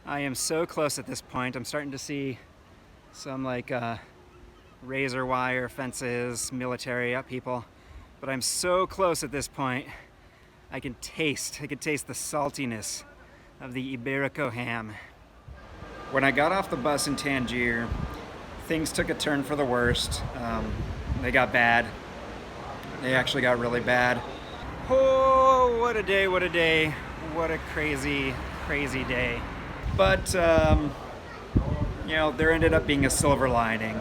I am so close at this point. I'm starting to see some razor wire fences, military people, but I'm so close at this point. I can taste the saltiness of the Iberico ham. When I got off the bus in Tangier, things took a turn for the worst. They got bad. They actually got really bad. Oh, what a day, what a day. What a crazy, crazy day. But, there ended up being a silver lining.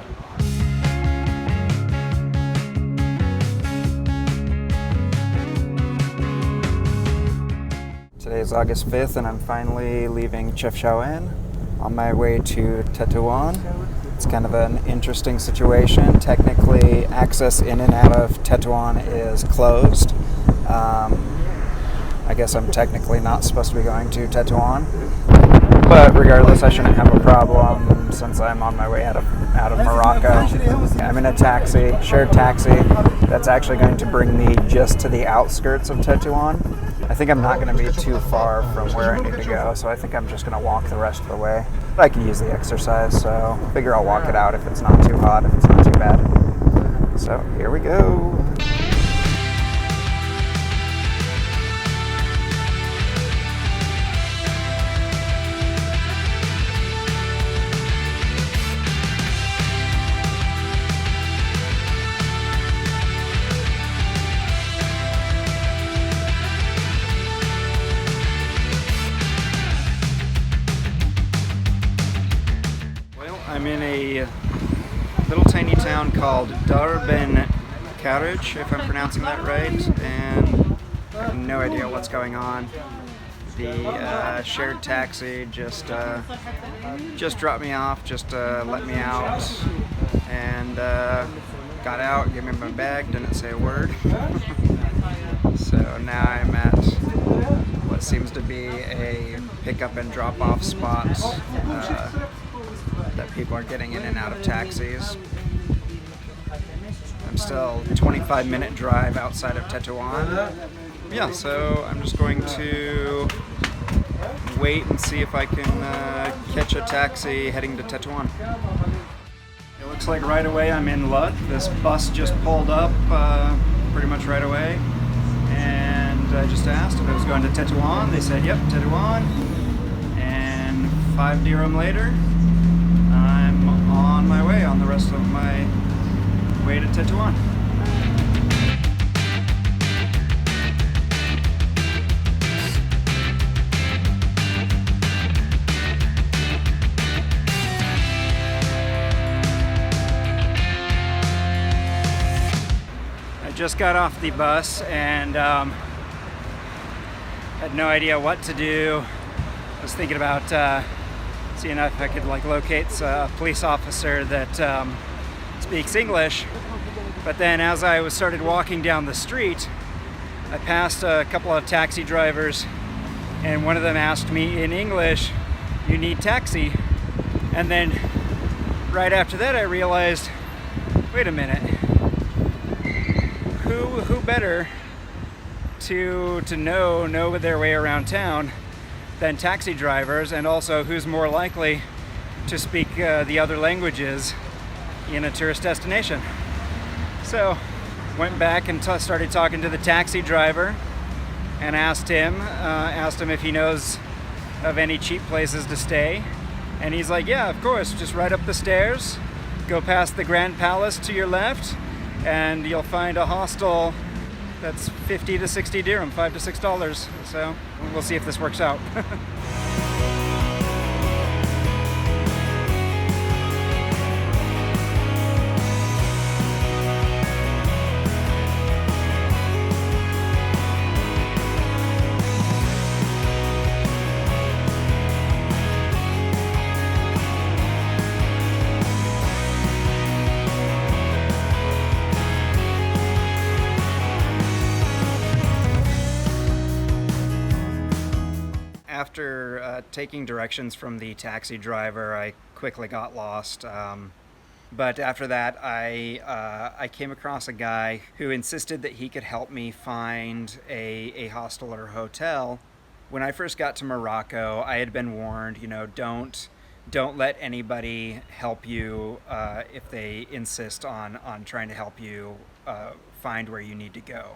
Today's August 5th and I'm finally leaving Chefchaouen on my way to Tétouan. It's kind of an interesting situation. Technically, access in and out of Tétouan is closed. I guess I'm technically not supposed to be going to Tétouan, but regardless, I shouldn't have a problem since I'm on my way out of Morocco. I'm in a taxi, shared taxi, that's actually going to bring me just to the outskirts of Tétouan. I think I'm not going to be too far from where I need to go, so I think I'm just going to walk the rest of the way. But I can use the exercise, so I figure I'll walk it out if it's not too hot, if it's not too bad. So here we go. I'm in a little tiny town called Dar Ben Karij, if I'm pronouncing that right, and I have no idea what's going on. The shared taxi just dropped me off, just let me out, and got out, gave me my bag, didn't say a word. So now I'm at what seems to be a pickup and drop-off spot that people are getting in and out of taxis. I'm still 25-minute drive outside of Tétouan. Yeah, so I'm just going to wait and see if I can catch a taxi heading to Tétouan. It looks like right away I'm in luck. This bus just pulled up pretty much right away, and I just asked if it was going to Tétouan. They said, yep, Tétouan. And 5 dirham later, I'm on my way, on the rest of my way to Tétouan. I just got off the bus and had no idea what to do. I was thinking about seeing if I could locate a police officer that speaks English. But then as I started walking down the street, I passed a couple of taxi drivers, and one of them asked me in English, "You need taxi?" And then right after that I realized, wait a minute, who better to know their way around town than taxi drivers, and also who's more likely to speak the other languages in a tourist destination. So went back and started talking to the taxi driver and asked him if he knows of any cheap places to stay, and he's like, yeah, of course, just right up the stairs, go past the Grand Palace to your left, and you'll find a hostel that's 50 to 60 dirham, $5 to $6. So we'll see if this works out. After taking directions from the taxi driver, I quickly got lost. But after that, I came across a guy who insisted that he could help me find a hostel or hotel When I first got to Morocco, I had been warned, don't let anybody help you if they insist on trying to help you find where you need to go.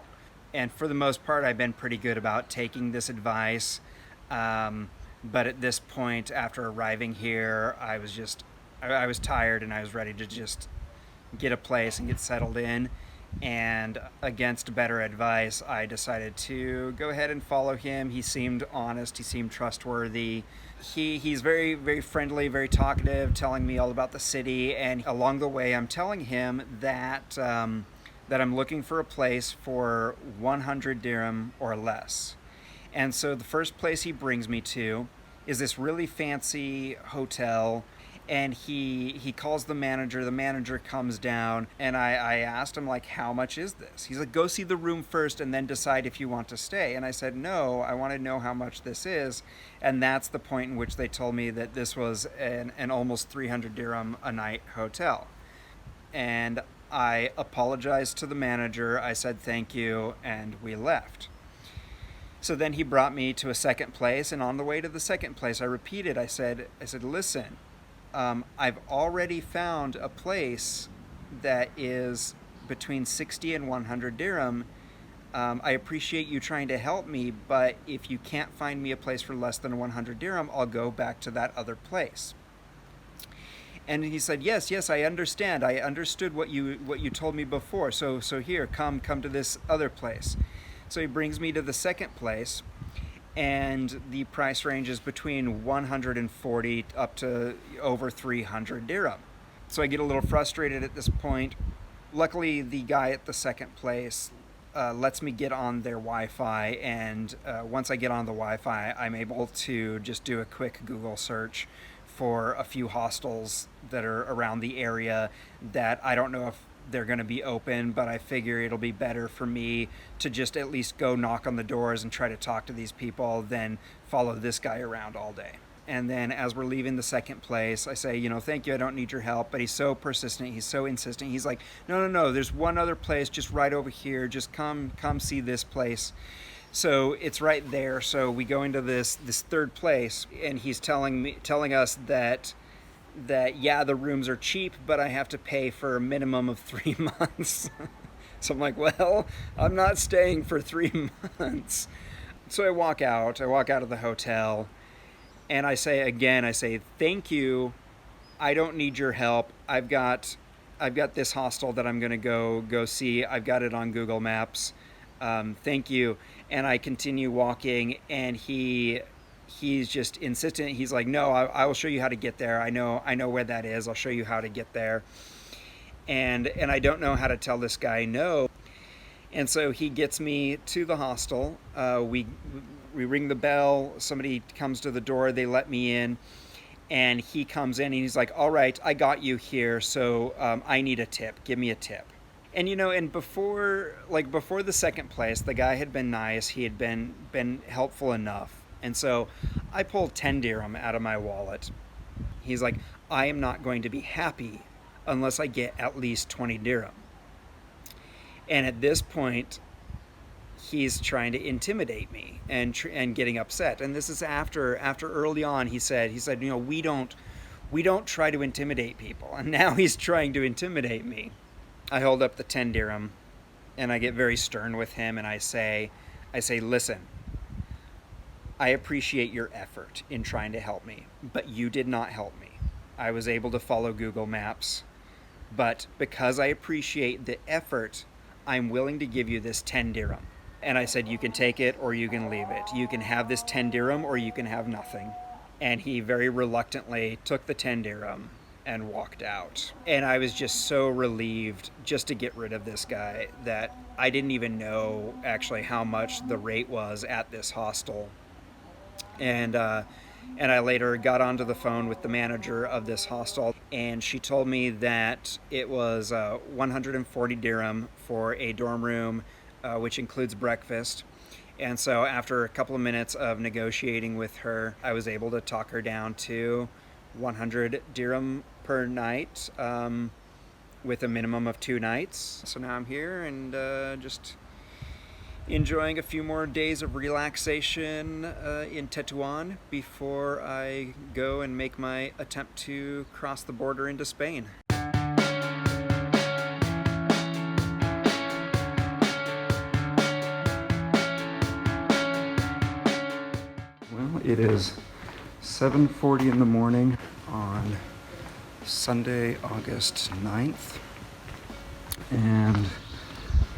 And for the most part, I've been pretty good about taking this advice. But at this point, after arriving here, I was tired and I was ready to just get a place and get settled in. And against better advice, I decided to go ahead and follow him. He seemed honest. He seemed trustworthy. He's very, very friendly, very talkative, telling me all about the city. And along the way, I'm telling him that I'm looking for a place for 100 dirham or less. And so the first place he brings me to is this really fancy hotel, and he calls the manager. The manager comes down, and I asked him, like, how much is this? He's like, go see the room first and then decide if you want to stay. And I said, no, I want to know how much this is. And that's the point in which they told me that this was an almost 300 dirham a night hotel. And I apologized to the manager. I said thank you, and we left. So then he brought me to a second place, and on the way to the second place, I repeated. I said, listen, I've already found a place that is between 60 and 100 dirham. I appreciate you trying to help me, but if you can't find me a place for less than 100 dirham, I'll go back to that other place. And he said, yes, I understand. I understood what you told me before. So here, come to this other place. So he brings me to the second place, and the price range is between 140 up to over 300 dirham. So I get a little frustrated at this point. Luckily, the guy at the second place lets me get on their Wi-Fi, and once I get on the Wi-Fi, I'm able to just do a quick Google search for a few hostels that are around the area that I don't know if they're going to be open, but I figure it'll be better for me to just at least go knock on the doors and try to talk to these people than follow this guy around all day. And then as we're leaving the second place, I say, thank you, I don't need your help. But he's so persistent, he's so insistent. He's like, no, there's one other place just right over here. Just come see this place. So it's right there. So we go into this third place, and he's telling us that yeah, the rooms are cheap, but I have to pay for a minimum of 3 months. So I'm like, well, I'm not staying for 3 months. So I walk out of the hotel, and I say, thank you. I don't need your help. I've got this hostel that I'm going to go see. I've got it on Google Maps. Thank you. And I continue walking, and he's just insistent. He's like, no, I will show you how to get there. I know where that is. I'll show you how to get there. And I don't know how to tell this guy no. And so he gets me to the hostel. We ring the bell. Somebody comes to the door. They let me in. And he comes in, and he's like, all right, I got you here. So I need a tip. Give me a tip. And and before the second place, the guy had been nice. He had been helpful enough. And so I pulled 10 dirham out of my wallet. He's like, I am not going to be happy unless I get at least 20 dirham. And at this point, he's trying to intimidate me and getting upset. And this is after early on he said, we don't try to intimidate people. And now he's trying to intimidate me. I hold up the 10 dirham, and I get very stern with him, and I say, listen, I appreciate your effort in trying to help me, but you did not help me. I was able to follow Google Maps, but because I appreciate the effort, I'm willing to give you this 10 dirham. And I said, you can take it or you can leave it. You can have this 10 dirham or you can have nothing. And he very reluctantly took the 10 dirham and walked out. And I was just so relieved just to get rid of this guy that I didn't even know actually how much the rate was at this hostel. And I later got onto the phone with the manager of this hostel, and she told me that it was 140 dirham for a dorm room, which includes breakfast. And so after a couple of minutes of negotiating with her, I was able to talk her down to 100 dirham per night, with a minimum of 2 nights. So now I'm here and just enjoying a few more days of relaxation in Tétouan before I go and make my attempt to cross the border into Spain. Well, it is 7:40 in the morning on Sunday, August 9th, and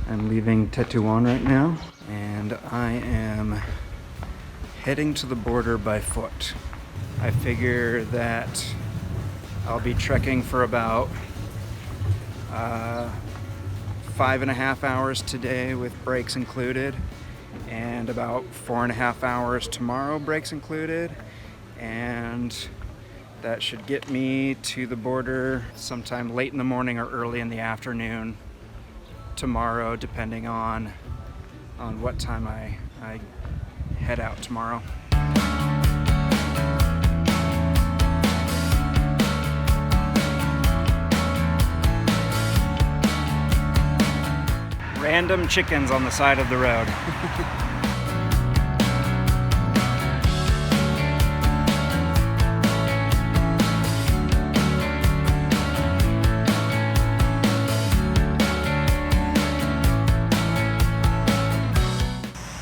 I'm leaving Tétouan right now, and I am heading to the border by foot. I figure that I'll be trekking for about 5.5 hours today with breaks included, and about 4.5 hours tomorrow, breaks included, and that should get me to the border sometime late in the morning or early in the afternoon tomorrow, depending on what time I head out tomorrow. Random chickens on the side of the road.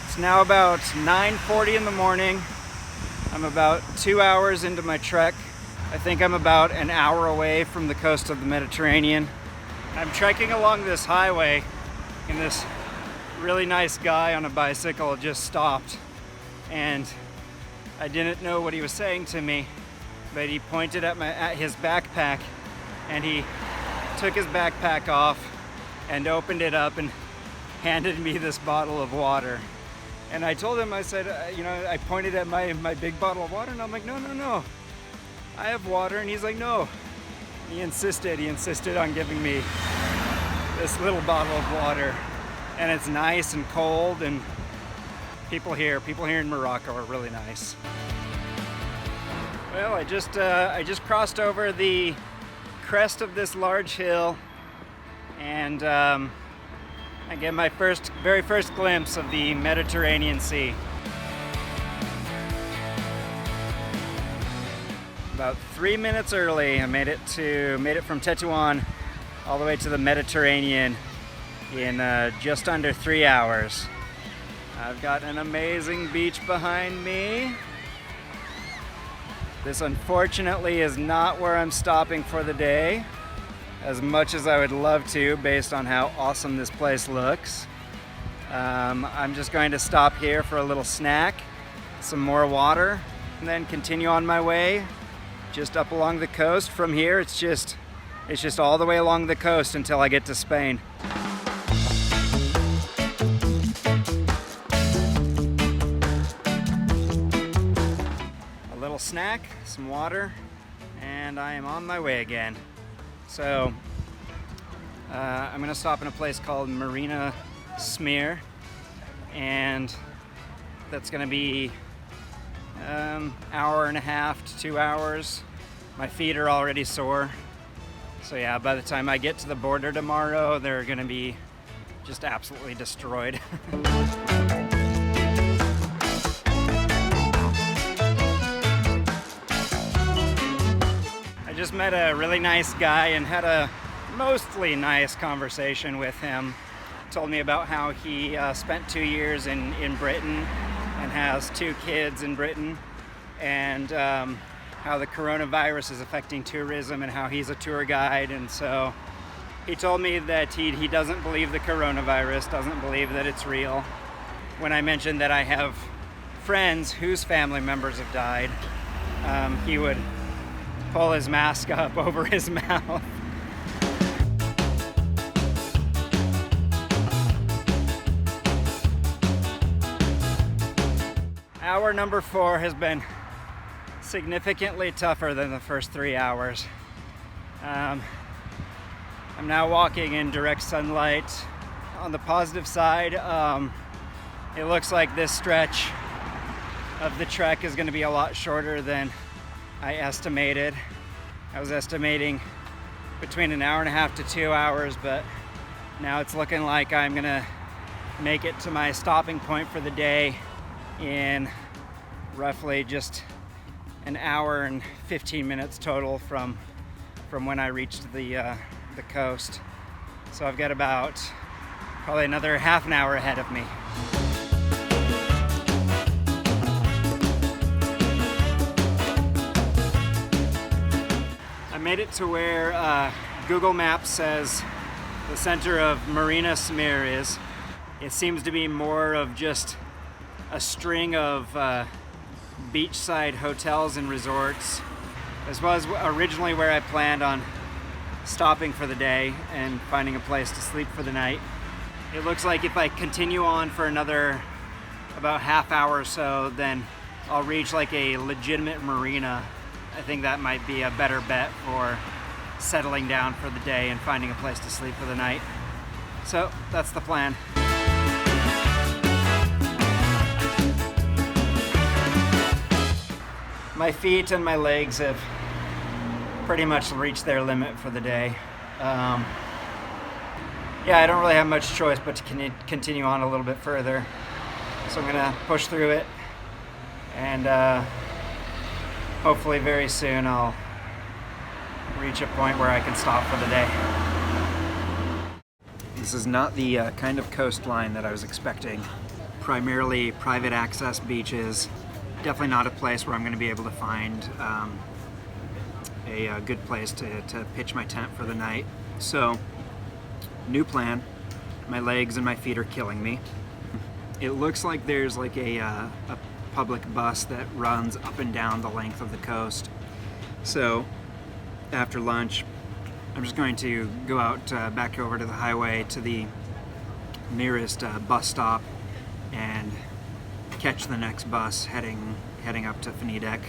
It's now about 9:40 in the morning. I'm about 2 hours into my trek. I think I'm about an hour away from the coast of the Mediterranean. I'm trekking along this highway, and this really nice guy on a bicycle just stopped, and I didn't know what he was saying to me, but he pointed at his backpack, and he took his backpack off and opened it up and handed me this bottle of water. And I told him, I said, I pointed at my big bottle of water, and I'm like, no, I have water. And he's like, no. He insisted on giving me this little bottle of water. And it's nice and cold, and people here in Morocco are really nice. Well, I just crossed over the crest of this large hill, and I get my very first glimpse of the Mediterranean Sea. About 3 minutes early, I made it from Tétouan all the way to the Mediterranean in just under 3 hours. I've got an amazing beach behind me. This unfortunately is not where I'm stopping for the day, as much as I would love to, based on how awesome this place looks. I'm just going to stop here for a little snack, some more water, and then continue on my way just up along the coast. From here, it's just all the way along the coast until I get to Spain. A little snack, some water, and I am on my way again. So I'm gonna stop in a place called Marina Smear, and that's gonna be hour and a half to 2 hours. My feet are already sore. So yeah, by the time I get to the border tomorrow, they're gonna be just absolutely destroyed. I just met a really nice guy and had a mostly nice conversation with him. Told me about how he spent 2 years in Britain and has 2 kids in Britain, and how the coronavirus is affecting tourism and how he's a tour guide. And so he told me that he doesn't believe the coronavirus, doesn't believe that it's real. When I mentioned that I have friends whose family members have died, he would pull his mask up over his mouth. Hour number 4 has been significantly tougher than the first 3 hours. I'm now walking in direct sunlight. On the positive side, it looks like this stretch of the trek is going to be a lot shorter than I estimated. I was estimating between an hour and a half to 2 hours, but now it's looking like I'm gonna make it to my stopping point for the day in roughly just an hour and 15 minutes total from when I reached the coast. So I've got about probably another half an hour ahead of me. I made it to where Google Maps says the center of Marina Samir is. It seems to be more of just a string of beachside hotels and resorts. This was originally where I planned on stopping for the day and finding a place to sleep for the night. It looks like if I continue on for another about half hour or so, then I'll reach like a legitimate marina. I think that might be a better bet for settling down for the day and finding a place to sleep for the night. So that's the plan. My feet and my legs have pretty much reached their limit for the day. Yeah, I don't really have much choice but to continue on a little bit further. So I'm gonna push through it, and hopefully very soon I'll reach a point where I can stop for the day. This is not the kind of coastline that I was expecting. Primarily private access beaches. Definitely not a place where I'm going to be able to find a good place to pitch my tent for the night. So, new plan. My legs and my feet are killing me. It looks like there's like a public bus that runs up and down the length of the coast. So, after lunch, I'm just going to go out back over to the highway to the nearest bus stop and catch the next bus heading up to Fenidek.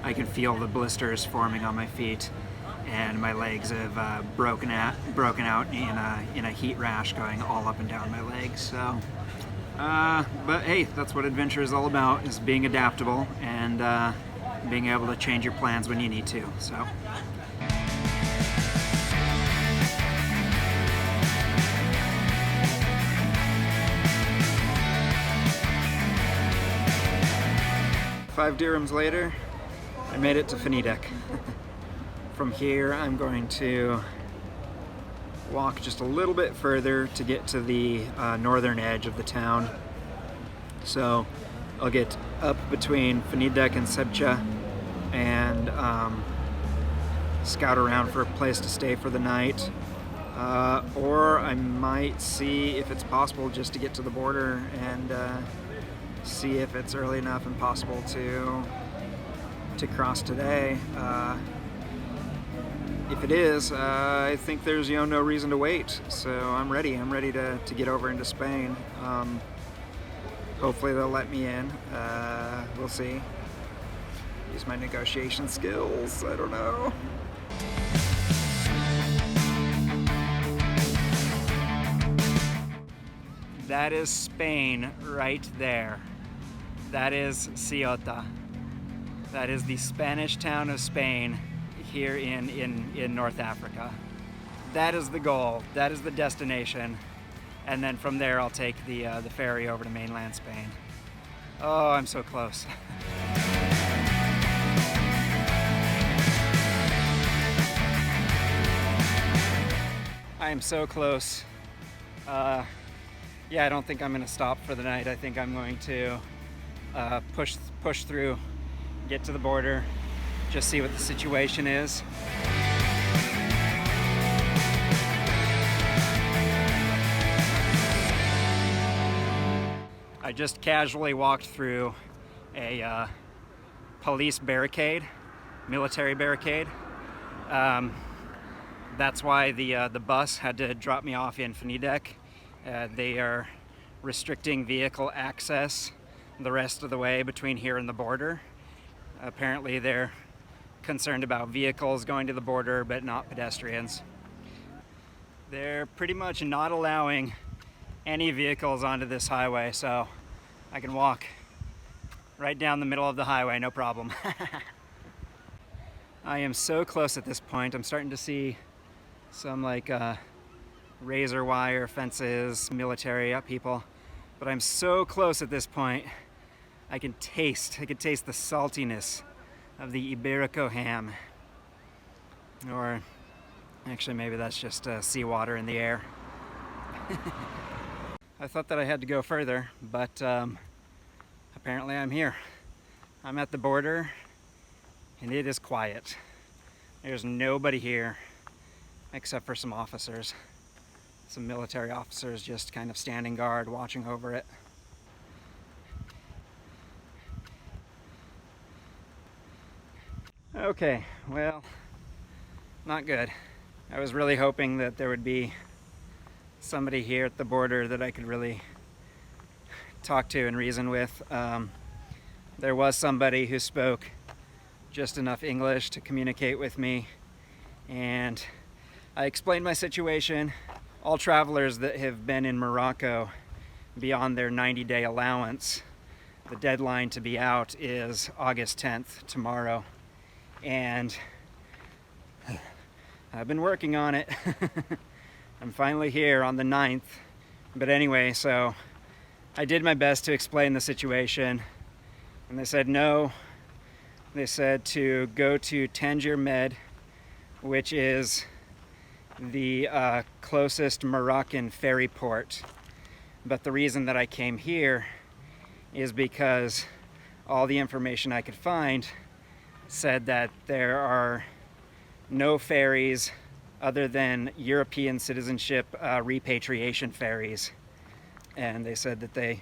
I can feel the blisters forming on my feet, and my legs have broken out in a heat rash going all up and down my legs. So, but hey, that's what adventure is all about: is being adaptable and being able to change your plans when you need to. So. $5 dirhams later, I made it to Fenidek. From here, I'm going to walk just a little bit further to get to the northern edge of the town. So I'll get up between Fenidek and Sebcha and scout around for a place to stay for the night. Or I might see if it's possible just to get to the border and see if it's early enough and possible to cross today. If it is, I think there's no reason to wait. So I'm ready to get over into Spain. Hopefully they'll let me in. We'll see. Use my negotiation skills. I don't know. That is Spain right there. That is Ceuta. That is the Spanish town of Spain here in North Africa. That is the goal. That is the destination. And then from there I'll take the ferry over to mainland Spain. Oh, I'm so close. I am so close. Yeah, I don't think I'm going to stop for the night. I think I'm going to push through, get to the border, just see what the situation is. I just casually walked through a police barricade, military barricade. That's why the bus had to drop me off in Fenidek. They are restricting vehicle access the rest of the way between here and the border. Apparently they're concerned about vehicles going to the border, but not pedestrians. They're pretty much not allowing any vehicles onto this highway, so I can walk right down the middle of the highway, no problem. I am so close at this point. I'm starting to see some razor wire fences, military people. But I'm so close at this point. I can taste the saltiness of the Iberico ham. Or actually maybe that's just seawater in the air. I thought that I had to go further, but apparently I'm here. I'm at the border and it is quiet. There's nobody here except for some officers. Some military officers just kind of standing guard, watching over it. Okay, well, not good. I was really hoping that there would be somebody here at the border that I could really talk to and reason with. There was somebody who spoke just enough English to communicate with me, and I explained my situation. All travelers that have been in Morocco beyond their 90-day allowance, the deadline to be out is August 10th, tomorrow. And I've been working on it. I'm finally here on the 9th. But anyway, so I did my best to explain the situation. And they said no. They said to go to Tangier Med, which is the closest Moroccan ferry port. But the reason that I came here is because all the information I could find said that there are no ferries other than European citizenship repatriation ferries. And they said that they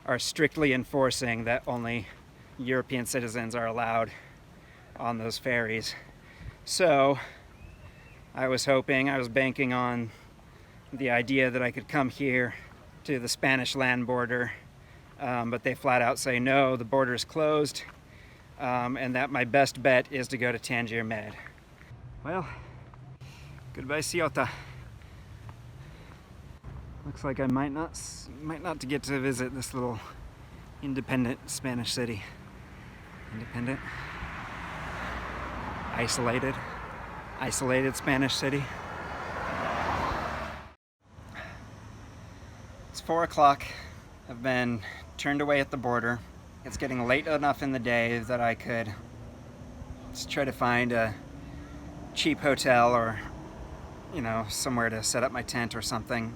are strictly enforcing that only European citizens are allowed on those ferries. So I was banking on the idea that I could come here to the Spanish land border, but they flat out say no, the border is closed, and that my best bet is to go to Tangier Med. Well, goodbye Ceuta. Looks like I might not get to visit this little independent Spanish city. Independent, isolated Spanish city. It's 4 o'clock. I've been turned away at the border. It's getting late enough in the day that I could just try to find a cheap hotel or, somewhere to set up my tent or something.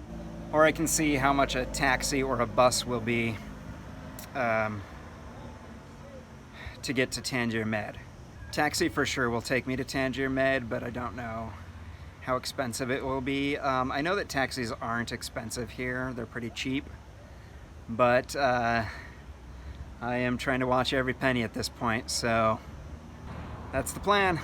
Or I can see how much a taxi or a bus will be to get to Tangier Med. Taxi for sure will take me to Tangier Med, but I don't know how expensive it will be. I know that taxis aren't expensive here. They're pretty cheap. But I am trying to watch every penny at this point, so that's the plan.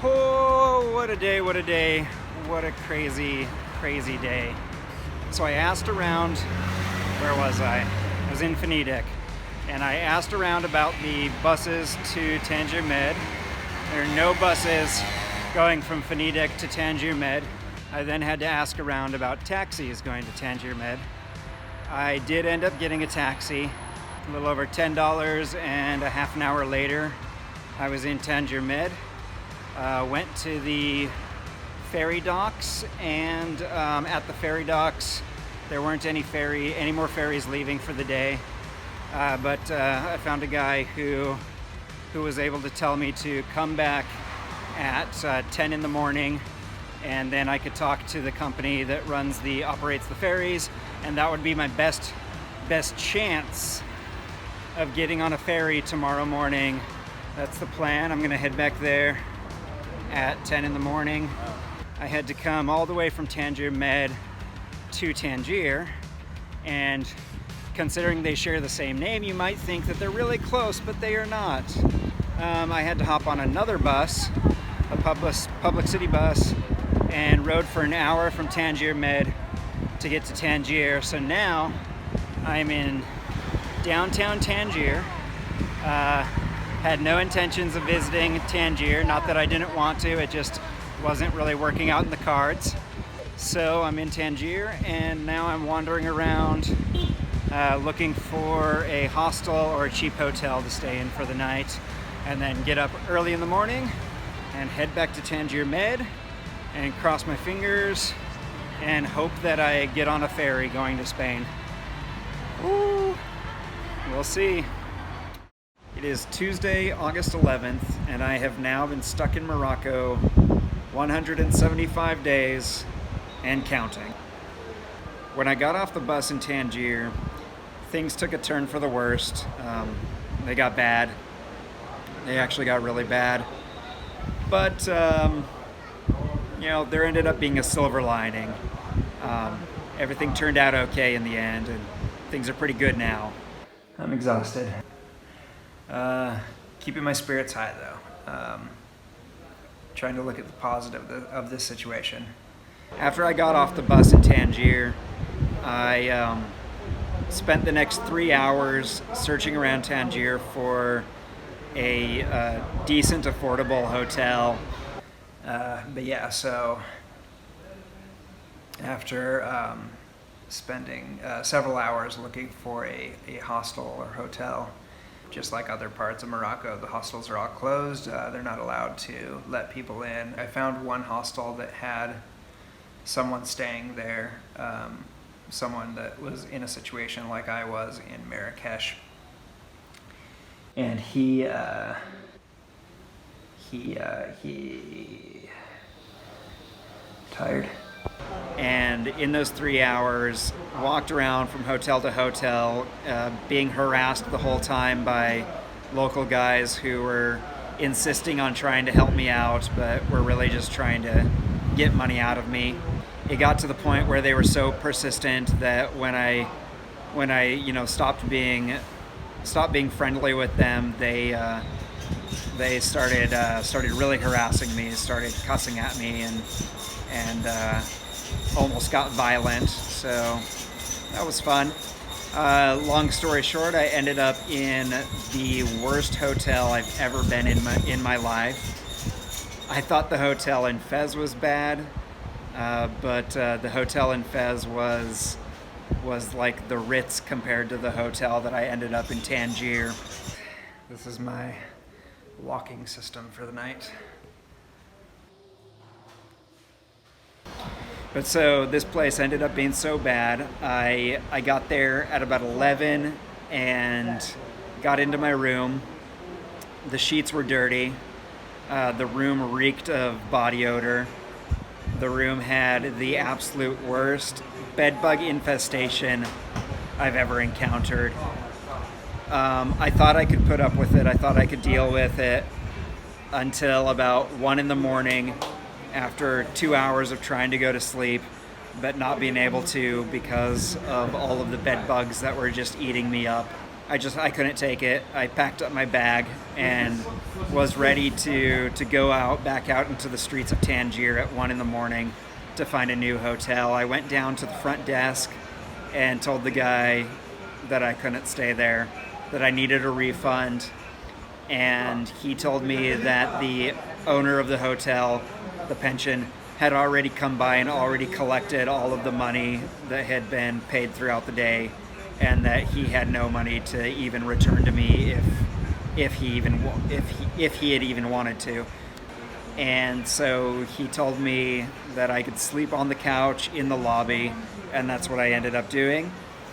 Oh, what a day, what a day. What a crazy, crazy day. So I asked around, where was I? I was in Venedig, and I asked around about the buses to Tangier Med. There are no buses going from Venedig to Tangier Med. I then had to ask around about taxis going to Tangier Med. I did end up getting a taxi, a little over $10, and a half an hour later, I was in Tangier Med. Went to the ferry docks, and at the ferry docks, there weren't any more ferries leaving for the day. But I found a guy who was able to tell me to come back at 10 in the morning, and then I could talk to the company that operates the ferries, and that would be my best chance of getting on a ferry tomorrow morning. That's the plan. I'm gonna head back there at 10 in the morning. I had to come all the way from Tangier Med to Tangier, and considering they share the same name, you might think that they're really close, but they are not. I had to hop on another bus, a public city bus, and rode for an hour from Tangier Med to get to Tangier. So now I'm in downtown Tangier. Had no intentions of visiting Tangier, not that I didn't want to, it just wasn't really working out in the cards. So I'm in Tangier, and now I'm wandering around looking for a hostel or a cheap hotel to stay in for the night, and then get up early in the morning and head back to Tangier Med and cross my fingers and hope that I get on a ferry going to Spain. Woo! We'll see. It is Tuesday, August 11th, and I have now been stuck in Morocco 175 days and counting. When I got off the bus in Tangier, things took a turn for the worst. They got bad. They actually got really bad. But, there ended up being a silver lining. Everything turned out okay in the end, and things are pretty good now. I'm exhausted. Keeping my spirits high, though. Trying to look at the positive of this situation. After I got off the bus in Tangier, I spent the next 3 hours searching around Tangier for a decent, affordable hotel. So after spending several hours looking for a hostel or hotel, just like other parts of Morocco, the hostels are all closed. They're not allowed to let people in. I found one hostel that had someone staying there, someone that was in a situation like I was in Marrakesh. And he tired. And in those 3 hours, walked around from hotel to hotel, being harassed the whole time by local guys who were insisting on trying to help me out, but were really just trying to get money out of me. It got to the point where they were so persistent that when I stopped being friendly with them, they started really harassing me, started cussing at me, and almost got violent. So that was fun. Long story short, I ended up in the worst hotel I've ever been in my life. I thought the hotel in Fez was bad, but the hotel in Fez was like the Ritz compared to the hotel that I ended up in Tangier. This is my locking system for the night. But so this place ended up being so bad, I got there at about 11 and got into my room. The sheets were dirty. The room reeked of body odor. The room had the absolute worst bedbug infestation I've ever encountered. I thought I could put up with it. I thought I could deal with it until about 1 in the morning, after 2 hours of trying to go to sleep, but not being able to because of all of the bed bugs that were just eating me up. I couldn't take it. I packed up my bag and was ready to go back out into the streets of Tangier at 1 in the morning to find a new hotel. I went down to the front desk and told the guy that I couldn't stay there, that I needed a refund. And he told me that the owner of the hotel, the pension, had already come by and already collected all of the money that had been paid throughout the day, and that he had no money to even return to me if he had even wanted to. And so he told me that I could sleep on the couch in the lobby, and that's what I ended up doing.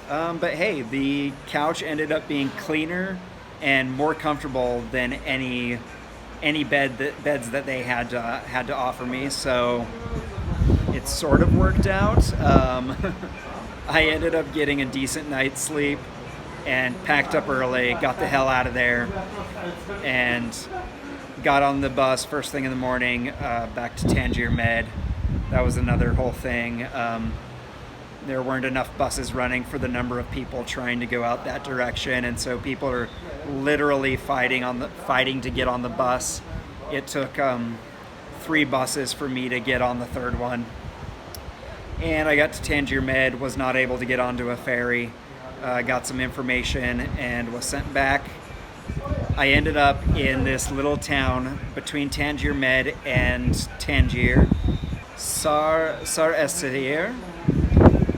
But hey, the couch ended up being cleaner and more comfortable than any beds that they had to offer me. So it sort of worked out. I ended up getting a decent night's sleep and packed up early, got the hell out of there, and got on the bus first thing in the morning back to Tangier Med. That was another whole thing. There weren't enough buses running for the number of people trying to go out that direction, and so people are literally fighting to get on the bus. It took 3 buses for me to get on the third one. And I got to Tangier Med, was not able to get onto a ferry, got some information, and was sent back. I ended up in this little town between Tangier Med and Tangier, Sar Essair,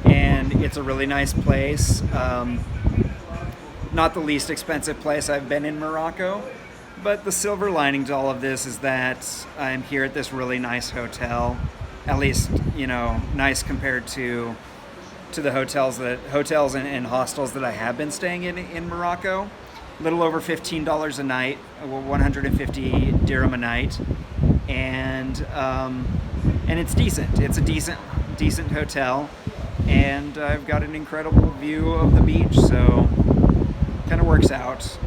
and It's a really nice place. Not the least expensive place I've been in Morocco, but the silver lining to all of this is that I'm here at this really nice hotel. At least, nice compared to the hotels and hostels that I have been staying in Morocco. A little over $15 a night, 150 dirham a night, and it's decent. It's a decent hotel, and I've got an incredible view of the beach, so kind of works out.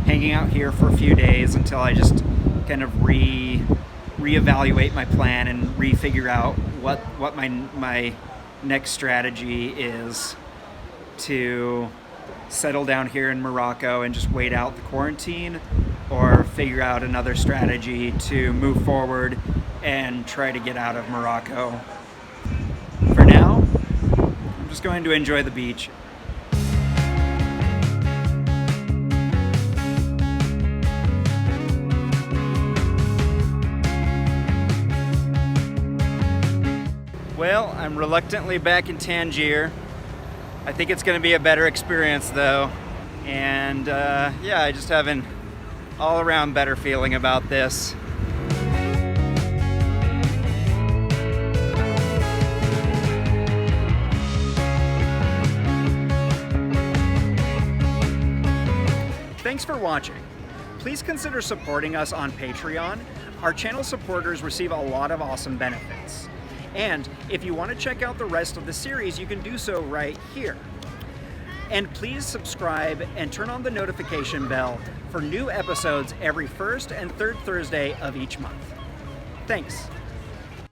Hanging out here for a few days until I just kind of reevaluate my plan and refigure out what my next strategy is to settle down here in Morocco and just wait out the quarantine, or figure out another strategy to move forward and try to get out of Morocco. For now, I'm just going to enjoy the beach. Well, I'm reluctantly back in Tangier. I think it's going to be a better experience though. And I just have an all-around better feeling about this. Thanks for watching. Please consider supporting us on Patreon. Our channel supporters receive a lot of awesome benefits. And if you want to check out the rest of the series, you can do so right here. And please subscribe and turn on the notification bell for new episodes every first and third Thursday of each month. Thanks.